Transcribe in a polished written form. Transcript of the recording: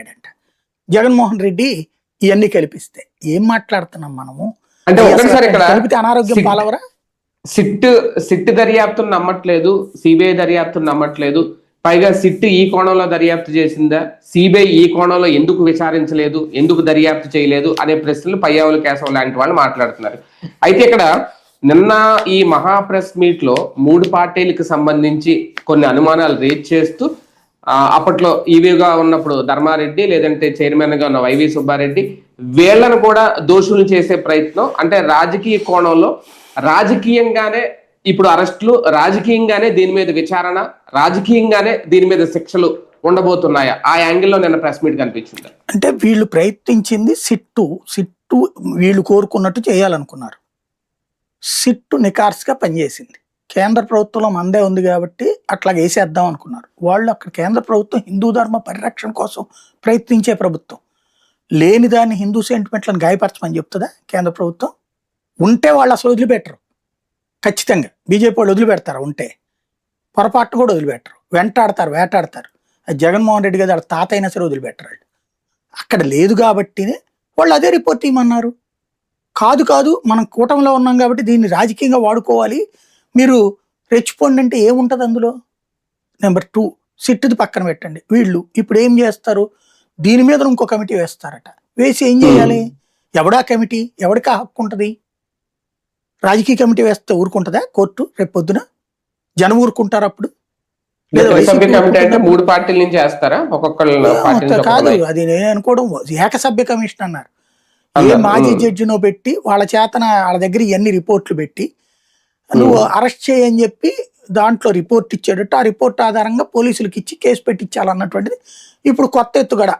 మాట్లాడాడంట. జగన్మోహన్ రెడ్డి ఇవన్నీ కల్పిస్తే ఏం మాట్లాడుతున్నాం మనము? అంటే ఒకటిసారి ఇక్కడ కలిపితే అనారోగ్యం పాలవరా? సిట్ దర్యాప్తును నమ్మట్లేదు, సిబిఐ దర్యాప్తును నమ్మట్లేదు. పైగా సిట్ ఈ కోణంలో దర్యాప్తు చేసిందా, సిబిఐ ఈ కోణంలో ఎందుకు విచారించలేదు, ఎందుకు దర్యాప్తు చేయలేదు అనే ప్రశ్నలు పయ్యావుల కేశవ్ లాంటి వాళ్ళు మాట్లాడుతున్నారు. అయితే ఇక్కడ నిన్న ఈ మహా ప్రెస్ మీట్ లో 3 పార్టీలకు సంబంధించి కొన్ని అనుమానాలు రేజ్ చేస్తూ అప్పట్లో ఈవీగా ఉన్నప్పుడు ధర్మారెడ్డి, లేదంటే చైర్మన్ గా ఉన్న వైవి సుబ్బారెడ్డి, వీళ్ళను కూడా దోషులు చేసే ప్రయత్నం, అంటే రాజకీయ కోణంలో రాజకీయంగానే ఇప్పుడు అరెస్టులు, రాజకీయంగానే దీని మీద విచారణ, రాజకీయంగానే దీని మీద శిక్షలు ఉండబోతున్నాయా? ఆ యాంగిల్లో నిన్న ప్రెస్ మీట్ కనిపించింది. అంటే వీళ్ళు ప్రయత్నించింది సిట్టు వీళ్ళు కోరుకున్నట్టు చేయాలనుకున్నారు. సిట్టు నికార్స్గా పనిచేసింది. కేంద్ర ప్రభుత్వంలో మందే ఉంది కాబట్టి అట్లా వేసేద్దాం అనుకున్నారు వాళ్ళు. అక్కడ కేంద్ర ప్రభుత్వం హిందూ ధర్మ పరిరక్షణ కోసం ప్రయత్నించే ప్రభుత్వం. లేని దాన్ని హిందూ సెంటిమెంట్లను గాయపరచమని చెప్తుందా కేంద్ర ప్రభుత్వం? ఉంటే వాళ్ళు అసలు వదిలిపెట్టరు. ఖచ్చితంగా బీజేపీ వాళ్ళు వదిలిపెడతారు. ఉంటే పొరపాటును కూడా వదిలిపెట్టరు, వెంటాడతారు, వేటాడతారు. జగన్మోహన్ రెడ్డి గారు వాళ్ళ తాత అయినా సరే వదిలిపెట్టరు వాళ్ళు. అక్కడ లేదు కాబట్టినే వాళ్ళు అదే రిపోర్ట్ ఇవ్వమన్నారు. కాదు మనం కూటమిలో ఉన్నాం కాబట్టి దీన్ని రాజకీయంగా వాడుకోవాలి, మీరు రెచ్చిపోండి అంటే ఏముంటుంది అందులో? నెంబర్ 2, సిట్టుది పక్కన పెట్టండి. వీళ్ళు ఇప్పుడు ఏం చేస్తారు? దీని మీద ఇంకో కమిటీ వేస్తారట. వేసి ఏం చేయాలి? ఎవడా కమిటీ? ఎవడికా హక్కు ఉంటుంది? రాజకీయ కమిటీ వేస్తే ఊరుకుంటుందా కోర్టు? రేపు పొద్దున జనం ఊరుకుంటారు అప్పుడు? కాదు, అది నేను అనుకోవడం ఏకసభ్య కమిషన్ అన్నారు. ఏ మాజీ జడ్జినో పెట్టి వాళ్ళ చేతన వాళ్ళ దగ్గర ఇవన్నీ రిపోర్ట్లు పెట్టి నువ్వు అరెస్ట్ చేయని చెప్పి దాంట్లో రిపోర్ట్ ఇచ్చేటట్టు ఆ రిపోర్ట్ ఆధారంగా పోలీసులకు ఇచ్చి కేసు పెట్టించాలన్నటువంటిది ఇప్పుడు కొత్త ఎత్తుగడ.